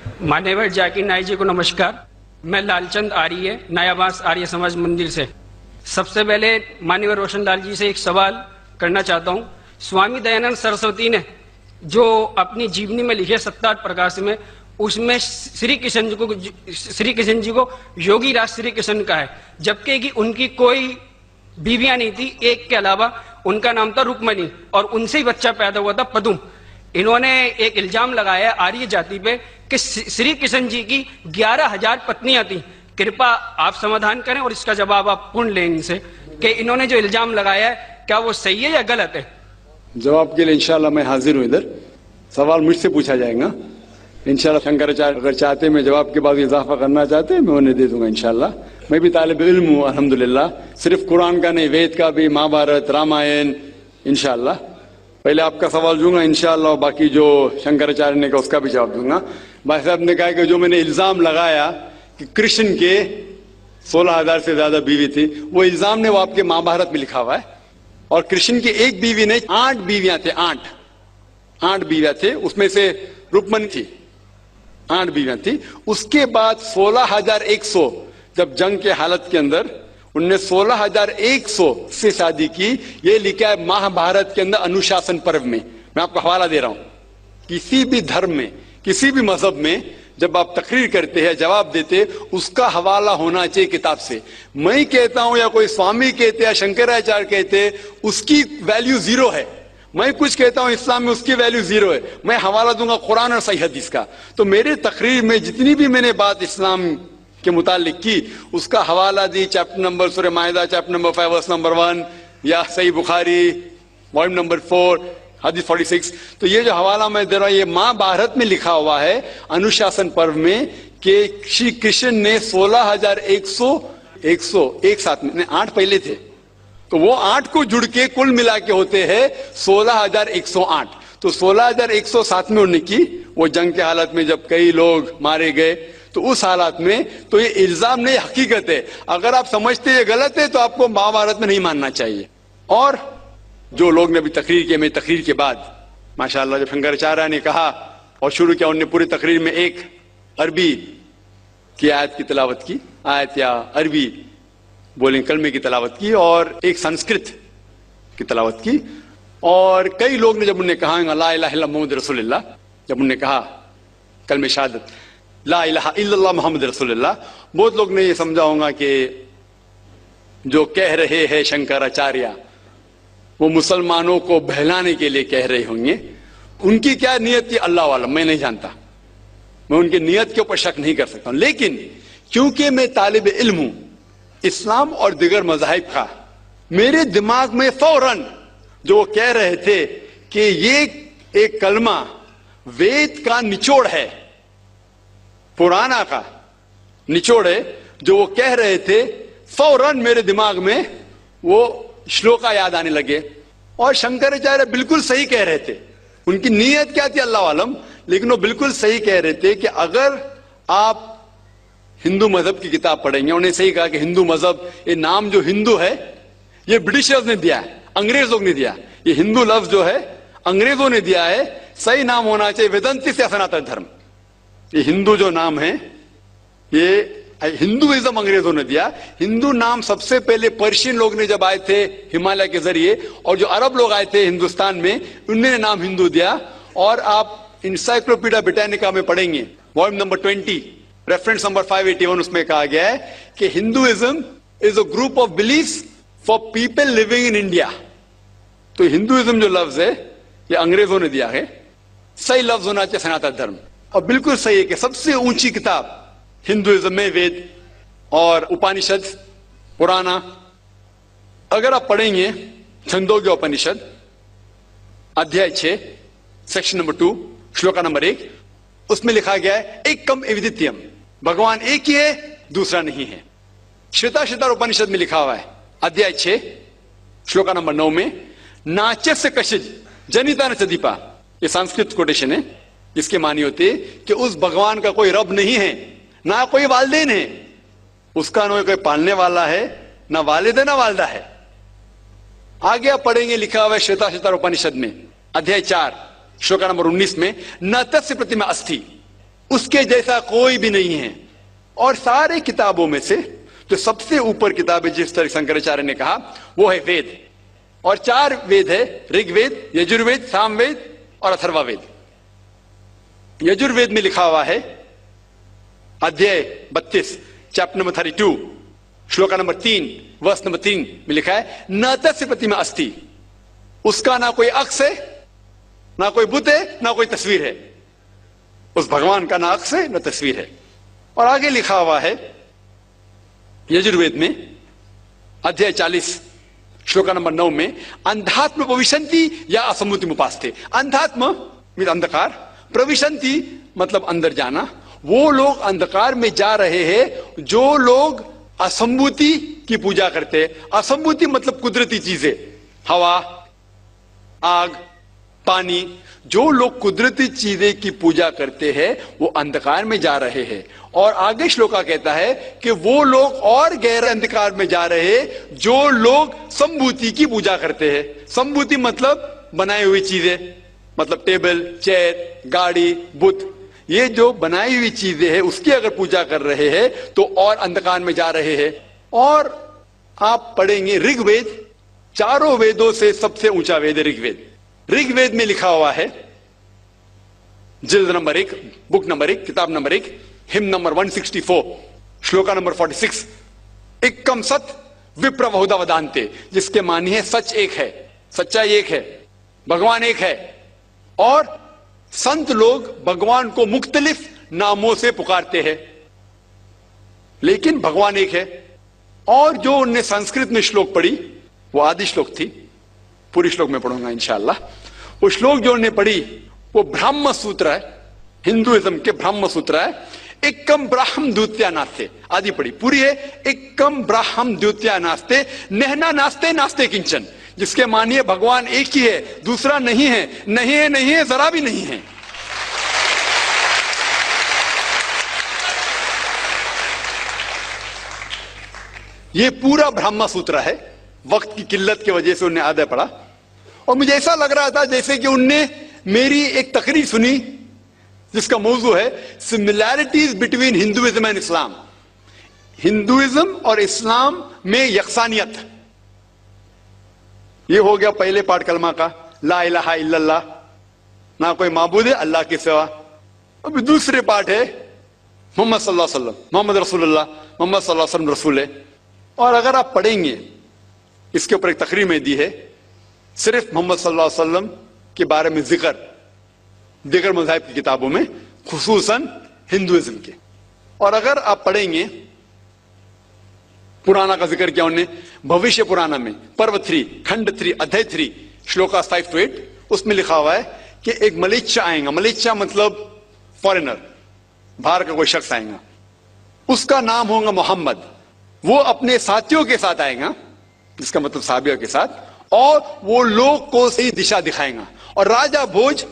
मान्यवर जाकिर नाइक जी को नमस्कार। मैं लालचंद आर्य, नयाबास आर्य समाज मंदिर से। सबसे पहले मान्यवर रोशनलाल जी से एक सवाल करना चाहता हूँ। स्वामी दयानंद सरस्वती ने जो अपनी जीवनी में लिखे सत्तार्थ प्रकाश में, उसमें श्री कृष्ण जी को योगी राज श्री कृष्ण का है, जबकि कि उनकी कोई बीवियां नहीं थी, एक के अलावा। उनका नाम था रुक्मणी और उनसे ही बच्चा पैदा हुआ था पदुम। इन्होंने एक इल्जाम लगाया आर्य जाति पे कि श्री कृष्ण जी की 11,000 पत्नियां थी। कृपया आप समाधान करें और इसका जवाब आप पूर्ण लें इनसे कि इन्होंने जो इल्जाम लगाया है क्या वो सही है या गलत है। जवाब के लिए इंशाल्लाह मैं हाजिर हूं। इधर सवाल मुझसे पूछा जाएगा इंशाल्लाह। शंकराचार्य अगर चाहते मैं जवाब के बाद इजाफा करना चाहते मैं उन्हें दे दूंगा इंशाल्लाह। मैं भी तालिब इल्म हूँ अल्हम्दुलिल्लाह, सिर्फ कुरान का नहीं, वेद का भी, महाभारत, रामायण इंशाल्लाह। पहले आपका सवाल दूंगा इंशाल्लाह और बाकी जो शंकराचार्य ने कहा उसका भी जवाब दूंगा। भाई साहब ने कहा कि जो मैंने इल्जाम लगाया कि कृष्ण के 16,000 से ज्यादा बीवी थी, वो इल्जाम ने वो आपके महाभारत में लिखा हुआ है। और कृष्ण की एक बीवी ने 8 बीवियां थे, 8 बीवियां थे, उसमें से रुक्मणी थी, 8 बीवियां थी। उसके बाद 16,100 जब जंग के हालत के अंदर उनने 16,100 से शादी की। ये लिखा है महाभारत के अंदर अनुशासन पर्व में। मैं आपको हवाला दे रहा हूं। किसी भी धर्म में, किसी भी मजहब में जब आप तकरीर करते हैं, जवाब देते, उसका हवाला होना चाहिए किताब से। मैं कहता हूं या कोई स्वामी कहते या शंकराचार्य कहते, उसकी वैल्यू 0 है। मैं कुछ कहता हूं इस्लाम में, उसकी वैल्यू 0 है। मैं हवाला दूंगा कुरान और सही हदीस का। तो मेरे तकरीर में जितनी भी मैंने बात इस्लाम के मुतालिक की, उसका हवाला दी। चैप्टर नंबर सूरह माइदा चैप्टर नंबर 5 वर्स नंबर 1, या सही बुखारी वॉल्यूम नंबर 4 हदीस 46। तो ये जो हवाला मैं दे रहा हूं, ये महाभारत में लिखा हुआ है अनुशासन पर्व में कि श्री कृष्ण ने 16,100 एक साथ में, 8 पहले थे, तो वो 8 को जुड़ के कुल मिला के होते हैं 16,108। तो 16,100 साथ में उन्होंने की। वो जंग के हालत में जब कई लोग मारे गए, तो उस हालात में तो ये इल्जाम नहीं, हकीकत है। अगर आप समझते ये गलत है तो आपको महाभारत में नहीं मानना चाहिए। और जो लोग ने अभी तकरीर की, मेरी तकरीर के बाद माशाअल्लाह जब शंकराचार्य ने कहा और शुरू किया, उन्होंने पूरी तकरीर में एक अरबी की आयत की तिलावत की, आयत या अरबी बोलें कलमे की तिलावत की, और एक संस्कृत की तिलावत की। और कई लोग ने जब उन्हें कहा ला इलाहा इल्लल्लाह मुहम्मद रसूलुल्लाह, जब उन्हें कहा कलमे शहादत ला इलाहा इल्लल्लाह मुहम्मद रसूलुल्लाह, बहुत लोग ने ये समझा होगा कि जो कह रहे हैं शंकराचार्य वो मुसलमानों को बहलाने के लिए कह रहे होंगे। उनकी क्या नियत थी अल्लाह वाला, मैं नहीं जानता, मैं उनकी नियत के ऊपर शक नहीं कर सकता हूं। लेकिन क्योंकि मैं तालिब इल्म हूं इस्लाम और दिगर मज़ाहिब का, मेरे दिमाग में फौरन जो वो कह रहे थे कि ये एक कलमा वेद का निचोड़ है, पुराना का निचोड़ है, जो वो कह रहे थे, फौरन मेरे दिमाग में वो श्लोका याद आने लगे। और शंकराचार्य बिल्कुल सही कह रहे थे। उनकी नीयत क्या थी अल्लाह आलम, लेकिन वो बिल्कुल सही कह रहे थे कि अगर आप हिंदू मजहब की किताब पढ़ेंगे, उन्हें सही कहा कि हिंदू मजहब, ये नाम जो हिंदू है ये ब्रिटिशर्स ने दिया है, अंग्रेज लोग ने दिया। ये हिंदू लफ्ज जो है अंग्रेजों ने दिया है, सही नाम होना चाहिए वेदांती से सनातन धर्म। ये हिंदू जो नाम है ये हिंदुइज्म अंग्रेजों ने दिया। हिंदू नाम सबसे पहले पर्शियन लोग ने जब आए थे हिमालय के जरिए, और जो अरब लोग आए थे हिंदुस्तान में, उन्होंने नाम हिंदू दिया। और आप इंसाइक्लोपीडिया ब्रिटानिका में पढ़ेंगे वॉल्यूम नंबर 20 रेफरेंस नंबर 581, उसमें कहा गया है कि Hinduism is a group of beliefs for people living in India. तो हिंदुइज्म जो लफ्ज है ये अंग्रेजों ने दिया है। सही लफ्ज होना चाहिए सनातन धर्म। और बिल्कुल सही है कि सबसे ऊंची किताब हिंदुइज्म में वेद और उपनिषद पुराना। अगर आप पढ़ेंगे छंदोग्य उपनिषद अध्याय 6 सेक्शन नंबर 2 श्लोका नंबर 1, उसमें लिखा गया है एकम अद्वितीयम, भगवान एक ही है, दूसरा नहीं है। श्वेताश्वतर उपनिषद में लिखा हुआ है अध्याय 6 श्लोका नंबर 9 में, नाच्यस्य कशिज जनिता न चदीपा, ये संस्कृत कोटेशन है, जिसके मानी होते कि उस भगवान का कोई रब नहीं है, ना कोई वालिदैन है, उसका ना कोई पालने वाला है, ना वालिद है ना वालदा है। आगे आप पढ़ेंगे लिखा हुआ है श्वेताश्वतर उपनिषद में अध्याय 4 श्लोका नंबर 19 में, न तस्य प्रतिमा अस्थि, उसके जैसा कोई भी नहीं है। और सारे किताबों में से जो सबसे ऊपर किताब है, जिस तरह शंकराचार्य ने कहा, वो है वेद। और 4 वेद है, ऋग्वेद, यजुर्वेद, सामवेद और अथर्ववेद। यजुर्वेद में लिखा हुआ है, अध्याय 32, चैप्टर नंबर 32, श्लोका नंबर 3, वर्ष नंबर 3 में लिखा है, न तस्य प्रतिमा अस्ति। उसका ना कोई अक्ष है, ना कोई बुत है, ना कोई तस्वीर है। उस भगवान का ना अक्ष है, ना तस्वीर है। और आगे लिखा हुआ है यजुर्वेद में अध्याय 40, श्लोका नंबर 9 में, अंधात्म प्रविशन्ति या असम्मुति उपास्ते। अंधात्म मीन अंधकार, प्रविशन्ति मतलब अंदर जाना। वो लोग अंधकार में जा रहे हैं जो लोग असंभूति की पूजा करते हैं। असंभूति मतलब कुदरती चीजें, हवा, आग, पानी। जो लोग कुदरती चीजें की पूजा करते हैं वो अंधकार में जा रहे हैं। और आगे श्लोका कहता है कि वो लोग और गहरे अंधकार में जा रहे हैं जो लोग संभूति की पूजा करते हैं। संभूति मतलब बनाई हुई चीजें, मतलब टेबल, चेयर, गाड़ी, बुत। ये जो बनाई हुई चीजें हैं उसकी अगर पूजा कर रहे हैं तो और अंधकार में जा रहे हैं। और आप पढ़ेंगे ऋग्वेद, चारों वेदों से सबसे ऊंचा वेद है ऋग्वेद। ऋग्वेद में लिखा हुआ है, जिल्द नंबर 1, बुक नंबर 1, किताब number 1, him number 164, shloka number 46, एकम सत विप्र बहुधा वदान्ते। जिसके मानी है सच एक है, सच्चाई एक है, भगवान एक है। और संत लोग भगवान को मुख्तलिफ नामों से पुकारते हैं, लेकिन भगवान एक है। और जो उनने संस्कृत में श्लोक पढ़ी वो आदि श्लोक थी, पूरी श्लोक में पढ़ूंगा इंशाअल्लाह। वो श्लोक जो उन्होंने पढ़ी वो ब्रह्म सूत्र है, हिंदुइज्म के ब्रह्म सूत्र है। एकम ब्राह्म द्वितीया नास्ते, आदि पढ़ी, पूरी है। एकम ब्राह्म द्वितीया नास्ते, नहना नास्ते नास्ते किंचन। जिसके मानिए भगवान एक ही है, दूसरा नहीं है, नहीं है, नहीं है, जरा भी नहीं है। ये पूरा ब्रह्म सूत्र है। वक्त की किल्लत की वजह से उन्हें आधा पढ़ा और मुझे ऐसा लग रहा था जैसे कि उनने मेरी एक तकरीर सुनी जिसका मौजू है similarities between Hinduism and Islam. Hinduism और इस्लाम में यकसानियत। ये हो गया पहले पाठ कलमा का, ला इलाहा इल्लल्लाह, ना कोई माबूद है अल्लाह के सिवा। अब दूसरे पाठ है मोहम्मद सल्लल्लाहु अलैहि वसल्लम, मोहम्मद रसूलुल्लाह, मोहम्मद सल्लल्लाहु अलैहि वसल्लम रसूल है। और अगर आप पढ़ेंगे, इसके ऊपर एक तकरीर में दी है सिर्फ मोहम्मद सल्लल्लाहु अलैहि वसल्लम के बारे में जिक्र दीगर मज़ाहिब की किताबों में, खुसूसन हिंदुइज्म के। और अगर आप पढ़ेंगे पुराना का जिक्र किया उन्होंने, भविष्य पुराना में पर्व 3, खंड 3, अध्याय 3, श्लोका 5 to 8, उसमें लिखा हुआ है कि एक मलेच्छा आएगा। मलेच्छा मतलब फॉरेनर, बाहर का कोई शख्स आएगा, उसका नाम होगा मोहम्मद। वो अपने साथियों के साथ आएगा, जिसका मतलब साहबियों के साथ, और वो लोग को सही दिशा दिखाएगा और राजा भोज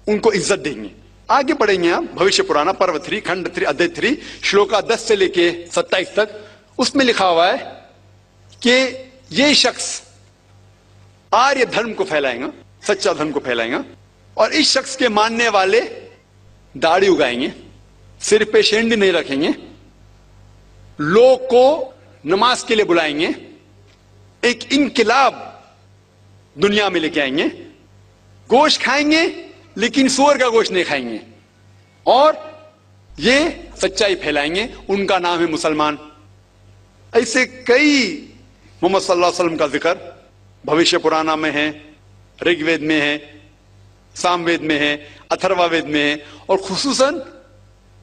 उनको इज्जत देंगे। आगे पढ़ेंगे आप भविष्य पुराना पर्व 3, खंड 3, अध्याय 3, श्लोका 10 से लेके 27 तक। उसमें लिखा हुआ है कि ये शख्स आर्य धर्म को फैलाएगा, सच्चा धर्म को फैलाएगा, और इस शख्स के मानने वाले दाढ़ी उगाएंगे, सिर पे शेंडी नहीं रखेंगे, लोग को नमाज के लिए बुलाएंगे, एक इनकिलाब दुनिया में लेके आएंगे, गोश्त खाएंगे लेकिन सूअर का गोश्त नहीं खाएंगे, और ये सच्चाई फैलाएंगे। उनका नाम है मुसलमान। ऐसे कई मोहम्मद सल्लल्लाहु अलैहि वसल्लम का जिक्र भविष्य पुराना में है, ऋग्वेद में है, सामवेद में है, अथर्ववेद में है, और खुसूसन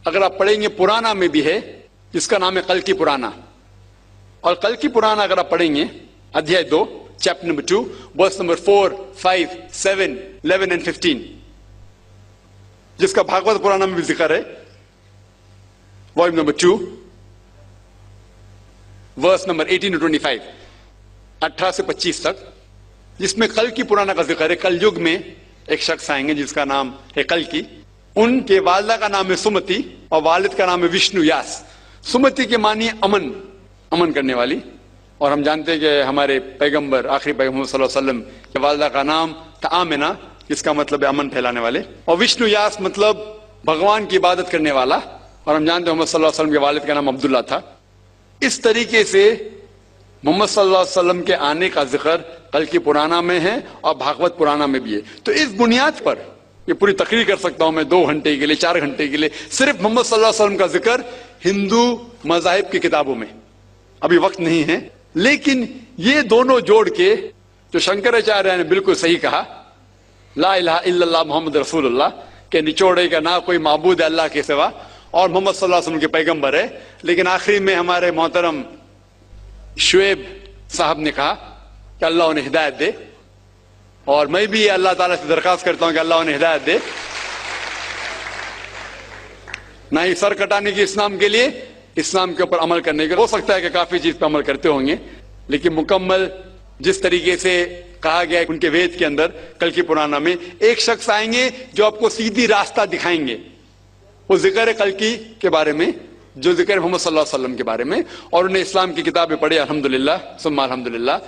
अगर आप पढ़ेंगे पुराना में भी है, जिसका नाम है कल की पुराना। और कल की पुराना अगर आप पढ़ेंगे अध्याय 2, chapter number 2, verse number 4, 5, 7, 11 and 15, जिसका भागवत पुराना में भी जिक्र है, volume number 2, verse number 18 to 25, 18 से 25 तक, जिसमें कल की पुराना का जिक्र है। कल युग में एक शख्स आएंगे जिसका नाम है कल की। उनके वालिदा का नाम है सुमति और वालिद का नाम है विष्णु यास। सुमति के मानिए अमन, अमन करने वाली। और हम जानते हैं कि हमारे पैगंबर, आखिरी पैगंबर सल्लल्लाहु अलैहि वसल्लम के वालिदा का नाम था आमिना, जिसका मतलब है अमन फैलाने वाले। और विष्णु यास मतलब भगवान की इबादत करने वाला, और हम जानते हैं मोहम्मद सल्लल्लाहु अलैहि वसल्लम के वालिद का नाम अब्दुल्ला था। इस तरीके से मोहम्मद सल्लल्लाहु अलैहि वसल्लम के आने का जिक्र कल्कि पुराना में है और भागवत पुराना में भी है। तो इस बुनियाद पर ये पूरी तकरीर कर सकता हूं मैं 2 घंटे के लिए, 4 घंटे के लिए, सिर्फ मोहम्मद सल्लल्लाहु अलैहि वसल्लम का जिक्र हिंदू मजाहिब की किताबों में। अभी वक्त नहीं है, लेकिन ये दोनों जोड़ के जो शंकराचार्य ने बिल्कुल सही कहा, ला इलाहा इल्लल्लाह मोहम्मद रसूलुल्लाह, के निचोड़े का ना कोई माबूद है अल्लाह के सिवा, और मोहम्मद सल्लल्लाहु अलैहि वसल्लम के पैगंबर है। लेकिन आखिरी में हमारे मोहतरम शुएब साहब ने कहा कि अल्लाह उन्हें हिदायत दे, और मैं भी अल्लाह ताला से दरखास्त करता हूं कि अल्लाह उन्हें हिदायत दे। ना ही सर कटाने की इस्लाम के लिए, इस्लाम के ऊपर अमल करने के, हो सकता है कि काफी चीज पर अमल करते होंगे, लेकिन मुकम्मल जिस तरीके से कहा गया है उनके वेद के अंदर कल की पुराना में, एक शख्स आएंगे जो आपको सीधी रास्ता दिखाएंगे। वो जिक्र है कल की के बारे में, जो जिक्र मोहम्मद सल्लल्लाहु अलैहि वसल्लम के बारे में, और उन्हें इस्लाम की किताबें पढ़ी अल्हम्दुलिल्लाह सुम्मा अल्हम्दुलिल्लाह।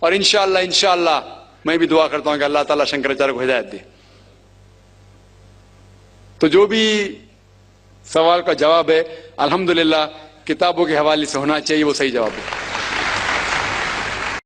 और इंशाअल्लाह मैं भी दुआ करता हूं कि अल्लाह ताला शंकराचार्य को हिदायत दे। तो जो भी सवाल का जवाब है अल्हम्दुलिल्लाह किताबों के हवाले से होना चाहिए, वो सही जवाब है।